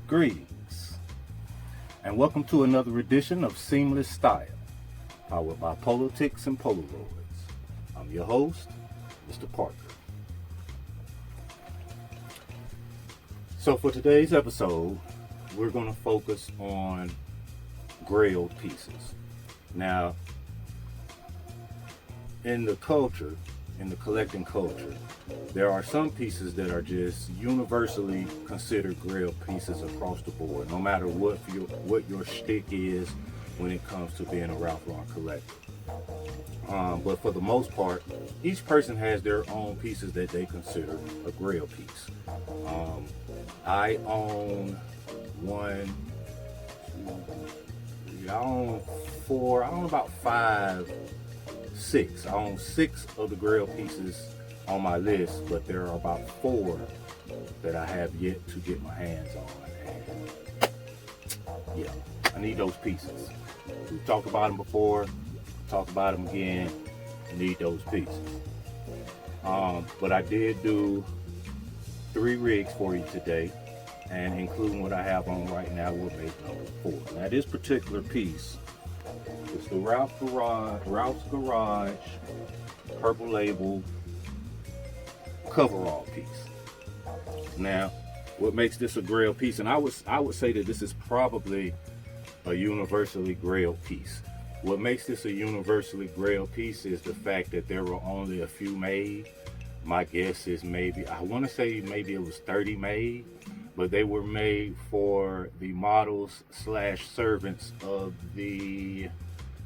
Greetings, and welcome to another edition of Seamless Style, powered by Politics and Polaroids. I'm your host, Mr. Parker. So for today's episode, we're going to focus on grail pieces. Now, in the collecting culture, there are some pieces that are just universally considered grail pieces across the board, no matter what your shtick is when it comes to being a Ralph Lauren collector. But for the most part, each person has their own pieces that they consider a grail piece. I own six. I own 6 of the grail pieces on my list, but there are about 4 that I have yet to get my hands on. And yeah, I need those pieces. We've talked about them before, talk about them again. I need those pieces. But I did do 3 rigs for you today, and including what I have on right now, we'll make number 4. Now this particular piece is the Ralph's Garage purple label coverall piece. Now, what makes this a grail piece, and I would say that this is probably a universally grail piece. What makes this a universally grail piece is the fact that there were only a few made. My guess is I want to say maybe it was 30 made, but they were made for the models / servants of the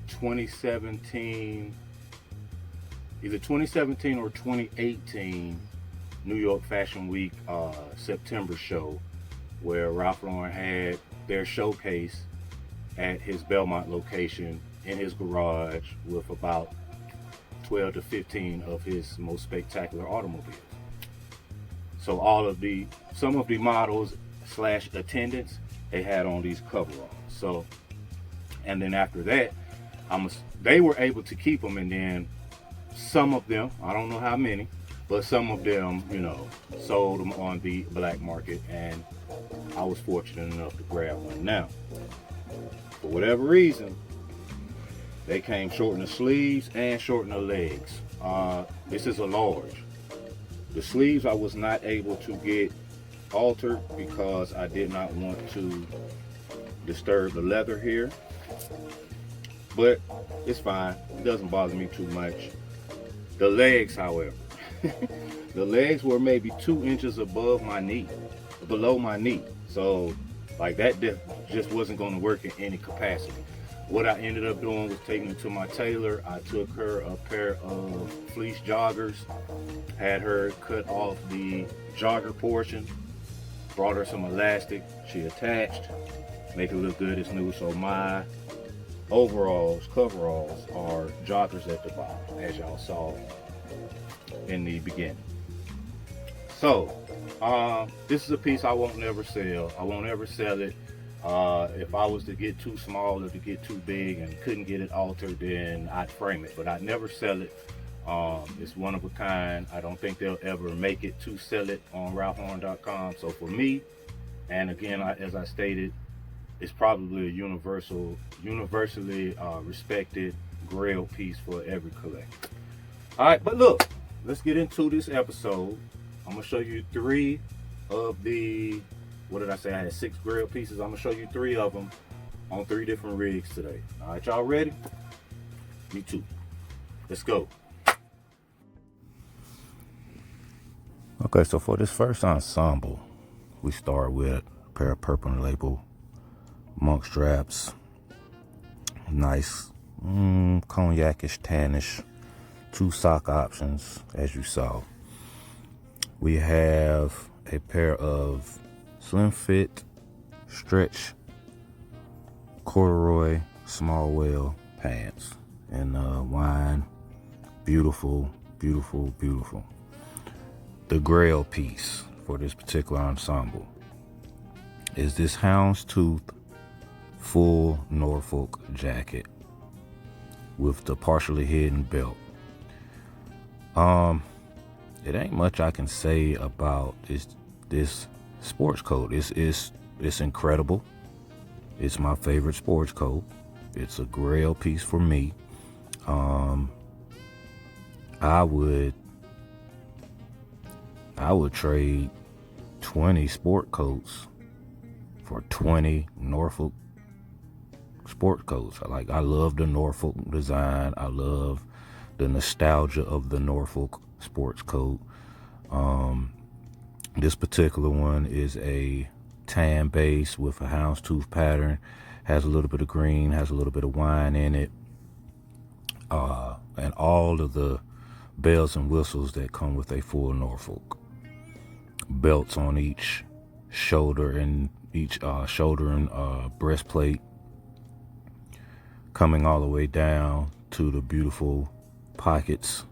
2017, either 2017 or 2018 New York Fashion Week September show, where Ralph Lauren had their showcase at his Belmont location in his garage with about 12 to 15 of his most spectacular automobiles. So some of the models / attendants, they had on these coveralls. So, and then after that, they were able to keep them, and then some of them, I don't know how many, but some of them, sold them on the black market, and I was fortunate enough to grab one. Now, for whatever reason, they came short in the sleeves and short in the legs. This is a large. The sleeves I was not able to get altered because I did not want to disturb the leather here. But it's fine. It doesn't bother me too much. The legs, however, the legs were maybe 2 inches below my knee. So like that just wasn't going to work in any capacity. What I ended up doing was taking it to my tailor. I took her a pair of fleece joggers, had her cut off the jogger portion, brought her some elastic. She attached, make it look good as new. So my coveralls are joggers at the bottom, as y'all saw in the beginning. So this is a piece I won't never sell. I won't ever sell it. If I was to get too small or to get too big and couldn't get it altered, then I'd frame it, but I'd never sell it. It's one of a kind. I don't think they'll ever make it to sell it on ralphlauren.com. So for me, and again, as I stated, it's probably a universally respected grail piece for every collector. All right, but look, let's get into this episode. I'm gonna show you 3 of the, what did I say? I had 6 grail pieces. I'm gonna show you 3 of them on 3 different rigs today. All right, y'all ready? Me too. Let's go. Okay, so for this first ensemble, we start with a pair of purple label monk straps. Nice cognacish, tannish. 2 sock options, as you saw. We have a pair of slim fit, stretch, corduroy, small whale pants in wine. Beautiful, beautiful, beautiful. The grail piece for this particular ensemble is this Houndstooth full Norfolk jacket with the partially hidden belt. It ain't much I can say about this sports coat. It's It's incredible. It's my favorite sports coat. It's a grail piece for me. I would trade 20 sport coats for 20 Norfolk sport coats. I love the Norfolk design. I love the nostalgia of the Norfolk sports coat. This particular one is a tan base with a houndstooth pattern. Has a little bit of green, has a little bit of wine in it. And all of the bells and whistles that come with a full Norfolk. Belts on each shoulder and breastplate, coming all the way down to the beautiful pockets.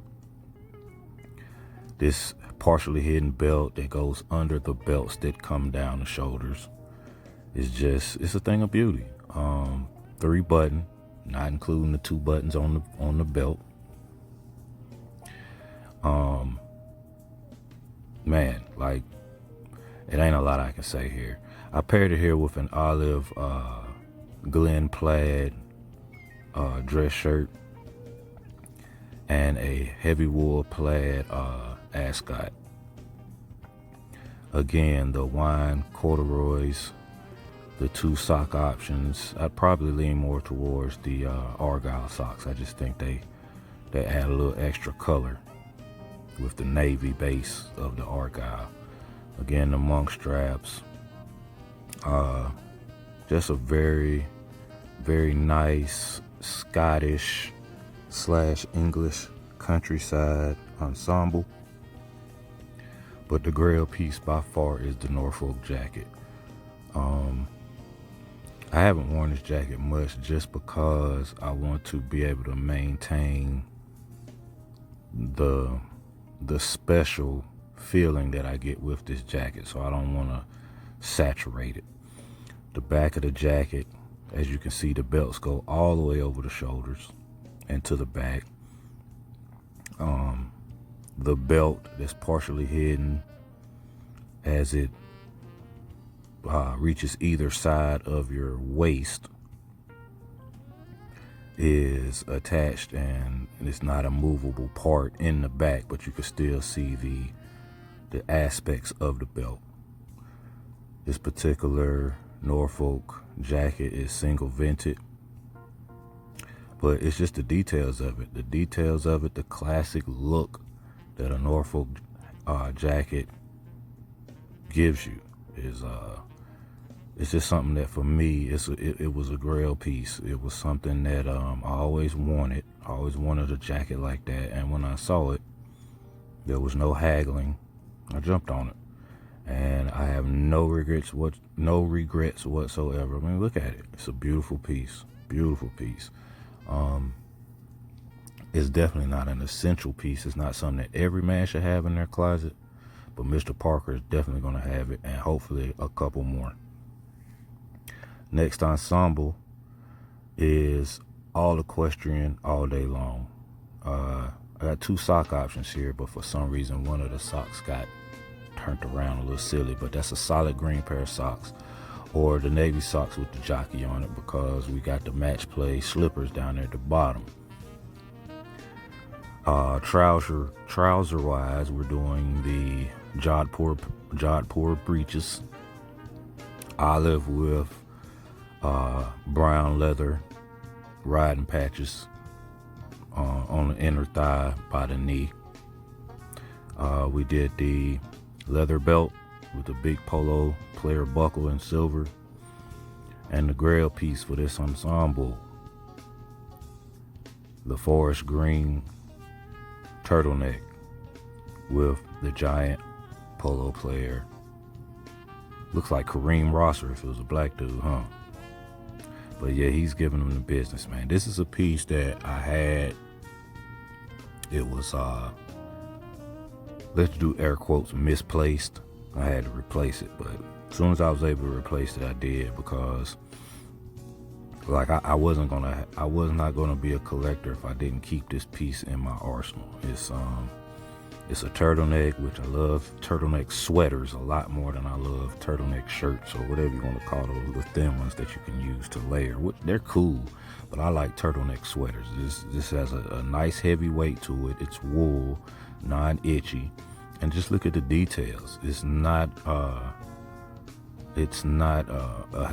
This partially hidden belt that goes under the belts that come down the shoulders it's a thing of beauty. 3 button, not including the 2 buttons on the belt. Man, like, it ain't a lot I can say here. I paired it here with an olive Glen plaid dress shirt and a heavy wool plaid ascot. Again, the wine corduroys, the 2 sock options. I'd probably lean more towards the Argyle socks. I just think they add a little extra color with the navy base of the Argyle. Again, the monk straps. Just a very, very nice Scottish / English countryside ensemble. But the grail piece by far is the Norfolk jacket. I haven't worn this jacket much just because I want to be able to maintain the special feeling that I get with this jacket, so I don't want to saturate it. The back of the jacket, as you can see, the belts go all the way over the shoulders and to the back. The belt that's partially hidden as it reaches either side of your waist is attached, and it's not a movable part in the back, but you can still see the aspects of the belt. This particular Norfolk jacket is single vented, but it's just the details of it. The classic look that a Norfolk jacket gives you is it's just something that for me it was a grail piece. It was something that I always wanted. I always wanted a jacket like that, and when I saw it, there was no haggling. I jumped on it, and I have no regrets whatsoever. I mean, look at it. It's a beautiful piece. It's definitely not an essential piece. It's not something that every man should have in their closet, but Mr. Parker is definitely going to have it, and hopefully a couple more. Next ensemble is all equestrian all day long. I got 2 sock options here, but for some reason one of the socks got turned around a little silly, but that's a solid green pair of socks, or the navy socks with the jockey on it, because we got the match play slippers down there at the bottom. Trouser wise, we're doing the Jodhpur breeches, olive with brown leather riding patches on the inner thigh by the knee. We did the leather belt with the big polo player buckle in silver, and the grail piece for this ensemble, the forest green turtleneck with the giant polo player. Looks like Kareem Rosser if it was a black dude, huh? But yeah, he's giving them the business, man. This is a piece that I had. It was, let's do air quotes, misplaced. I had to replace it, but as soon as I was able to replace it, I did, because like I was not gonna be a collector if I didn't keep this piece in my arsenal. It's a turtleneck, which I love turtleneck sweaters a lot more than I love turtleneck shirts or whatever you want to call those, the thin ones that you can use to layer. They're cool, but I like turtleneck sweaters. This has a nice heavy weight to it. It's wool, non-itchy, and just look at the details. It's not a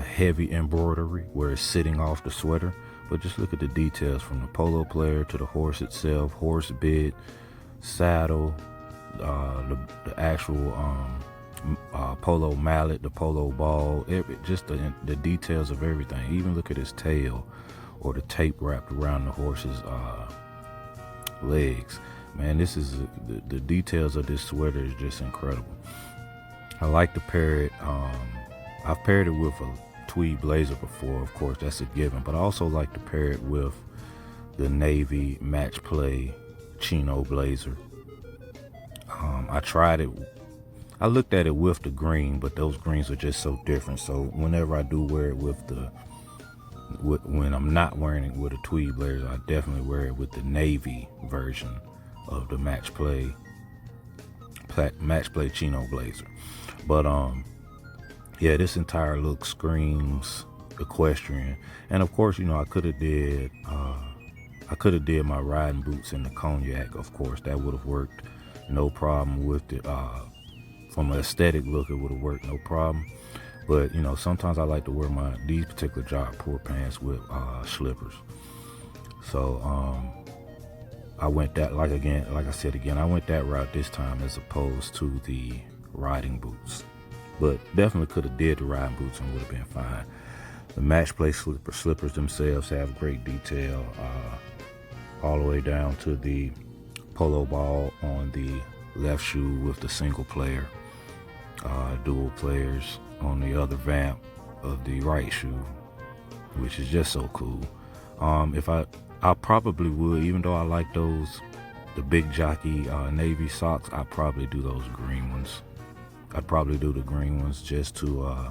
heavy embroidery where it's sitting off the sweater, but just look at the details from the polo player to the horse itself, horse bit, saddle, the actual polo mallet, the polo ball, just the details of everything. Even look at his tail or the tape wrapped around the horse's legs. Man, this is the details of this sweater is just incredible. I like to pair it. I've paired it with a tweed blazer before, of course, that's a given, but I also like to pair it with the navy match play chino blazer. I tried it. I looked at it with the green, but those greens are just so different. So whenever I do wear it when I'm not wearing it with a tweed blazer, I definitely wear it with the navy version of the match play chino blazer. But yeah, this entire look screams equestrian. And of course, I could have did my riding boots in the cognac. Of course, that would have worked no problem with it. From an aesthetic look, it would have worked no problem. But sometimes I like to wear these particular Jodhpur pants with slippers. So I went that I went that route this time as opposed to the riding boots. But definitely could have did the riding boots and would have been fine. The match play slippers themselves have great detail, all the way down to the polo ball on the left shoe with the single player, dual players on the other vamp of the right shoe, which is just so cool. I probably would, even though I like the big jockey navy socks, I'd probably do those green ones. I'd probably do the green ones just to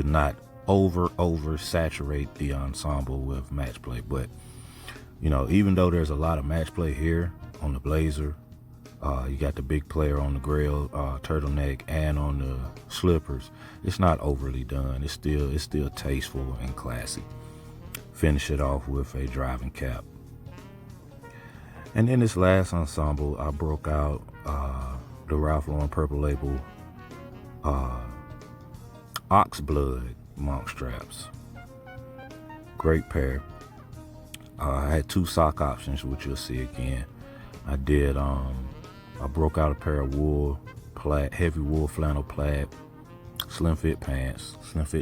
not over saturate the ensemble with match play. But even though there's a lot of match play here on the blazer, you got the big player on the grail turtleneck and on the slippers, it's not overly done. It's still tasteful and classy. Finish it off with a driving cap. And in this last ensemble, I broke out the Ralph Lauren Purple Label Oxblood monk straps. Great pair. I had 2 sock options, which you'll see again. I broke out a pair of heavy wool flannel plaid, slim fit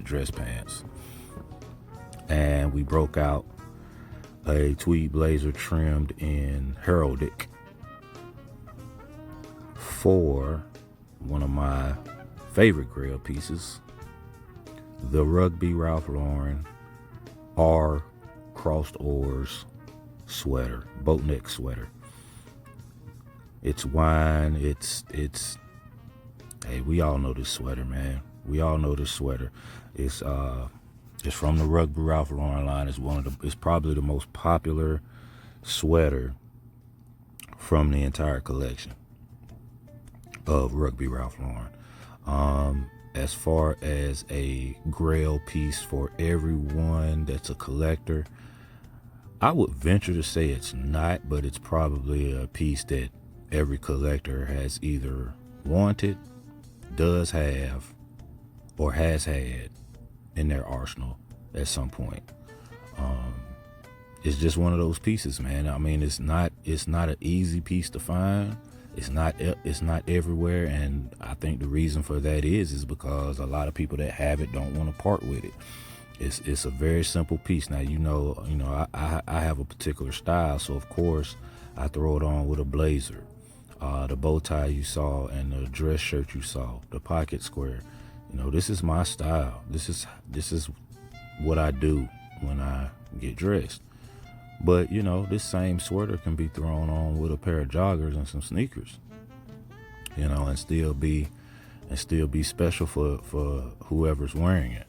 dress pants. And we broke out a tweed blazer trimmed in heraldic for one of my favorite grail pieces, the Rugby Ralph Lauren R crossed oars sweater, boat neck sweater. It's wine. Hey, we all know this sweater, man. We all know this sweater. It's from the Rugby Ralph Lauren line. It's probably the most popular sweater from the entire collection of Rugby Ralph Lauren. As far as a grail piece for everyone that's a collector, I would venture to say it's not, but it's probably a piece that every collector has either wanted, does have, or has had in their arsenal at some point. It's just one of those pieces, man. I mean, it's not an easy piece to find. It's not everywhere, and I think the reason for that is because a lot of people that have it don't want to part with it. It's a very simple piece. Now, I have a particular style, so of course I throw it on with a blazer, the bow tie you saw, and the dress shirt you saw, the pocket square. This is my style. This is what I do when I get dressed. But this same sweater can be thrown on with a pair of joggers and some sneakers, and still be special for whoever's wearing it.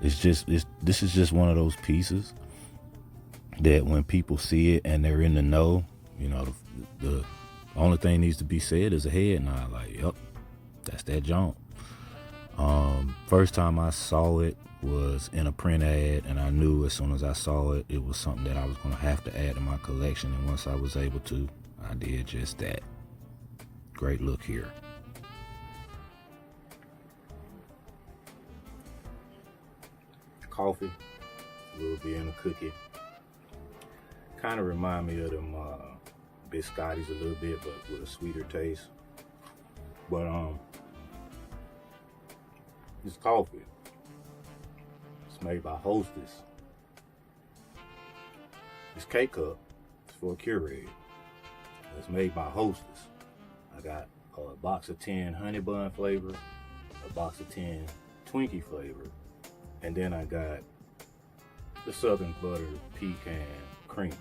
This is just one of those pieces that when people see it and they're in the know, You know, the only thing needs to be said is a head nod. Like, yep, that's that jump. First time I saw it was in a print ad, and I knew as soon as I saw it, it was something that I was going to have to add to my collection. And once I was able to, I did just that. Great look here. Coffee, a little bit in a cookie. Kind of remind me of them biscottis a little bit, but with a sweeter taste. But it's coffee. It's made by Hostess. This K-Cup is for a Keurig. It's made by Hostess. I got a box of 10 honey bun flavor, a box of 10 Twinkie flavor, and then I got the Southern Butter Pecan Creamer.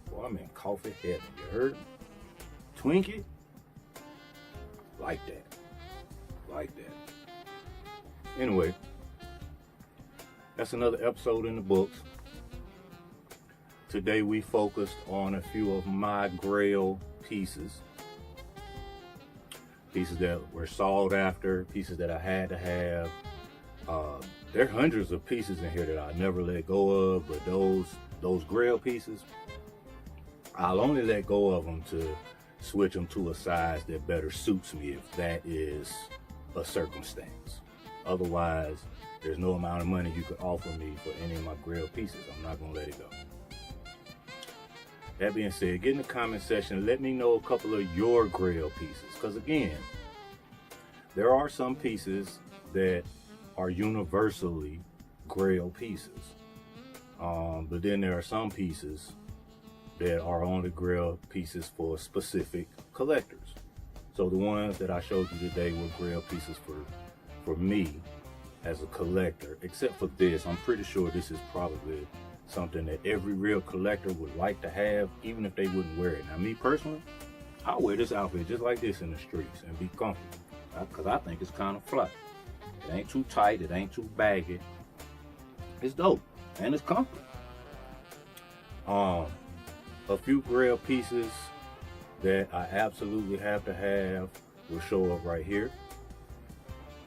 Boy, I'm in coffee heaven, you heard? Twinkie? Like that. Like that. Anyway, that's another episode in the books. Today we focused on a few of my grail pieces. Pieces that were sought after, pieces that I had to have. There are hundreds of pieces in here that I never let go of, but those grail pieces, I'll only let go of them to switch them to a size that better suits me if that is a circumstance. Otherwise, there's no amount of money you could offer me for any of my grail pieces. I'm not gonna let it go. That being said, get in the comment section, let me know a couple of your grail pieces. Because again, there are some pieces that are universally grail pieces. But then there are some pieces that are only grail pieces for specific collectors. So the ones that I showed you today were grail pieces for me as a collector, except for this. I'm pretty sure this is probably something that every real collector would like to have, even if they wouldn't wear it. Now, me personally, I'll wear this outfit just like this in the streets and be comfortable, because I think it's kind of fly. It ain't too tight, it ain't too baggy. It's dope, and it's comfortable. A few grail pieces that I absolutely have to have will show up right here.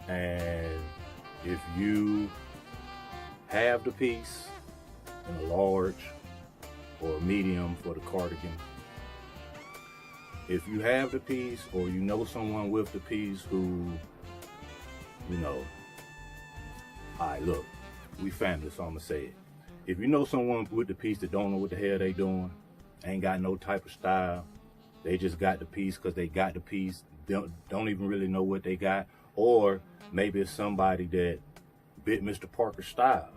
And if you have the piece in a large or a medium for the cardigan, if you have the piece or you know someone with the piece who, you know, alright, look, we family, so I'm gonna say it. If you know someone with the piece that don't know what the hell they doing, ain't got no type of style, they just got the piece because they got the piece, don't even really know what they got, or maybe it's somebody that bit Mr. Parker's style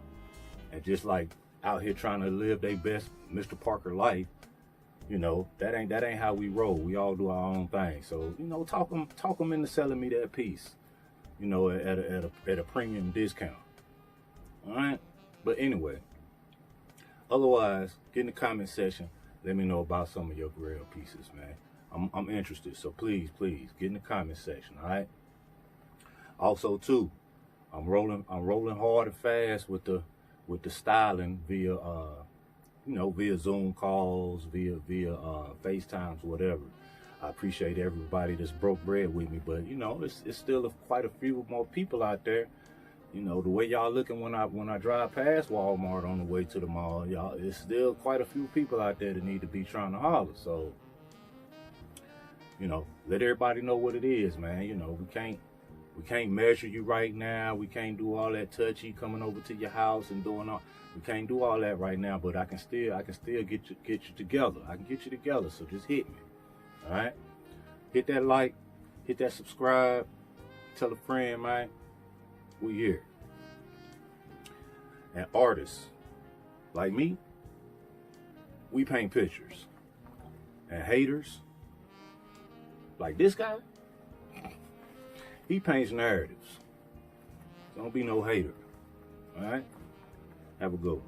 and just like out here trying to live their best Mr. Parker life. You know, that ain't how we roll. We all do our own thing. So, you know, talk them into selling me that piece, you know, at a premium discount. All right. But anyway, otherwise, get in the comment section. Let me know about some of your grail pieces, man. I'm interested. So please get in the comment section. All right. Also, too, I'm rolling hard and fast with the styling via via Zoom calls, via FaceTimes, whatever. I appreciate everybody that's broke bread with me, but you know, it's still quite a few more people out there. You know, the way y'all looking when I drive past Walmart on the way to the mall, y'all, it's still quite a few people out there that need to be trying to holler. So, you know, let everybody know what it is, man. You know, we can't measure you right now. We can't do all that touchy coming over to your house and doing all. We can't do all that right now, but I can still get you together. I can get you together. So just hit me. All right. Hit that like, hit that subscribe, tell a friend, man. We here. And artists like me, we paint pictures. And haters like this guy, he paints narratives. Don't be no hater. All right? Have a good one.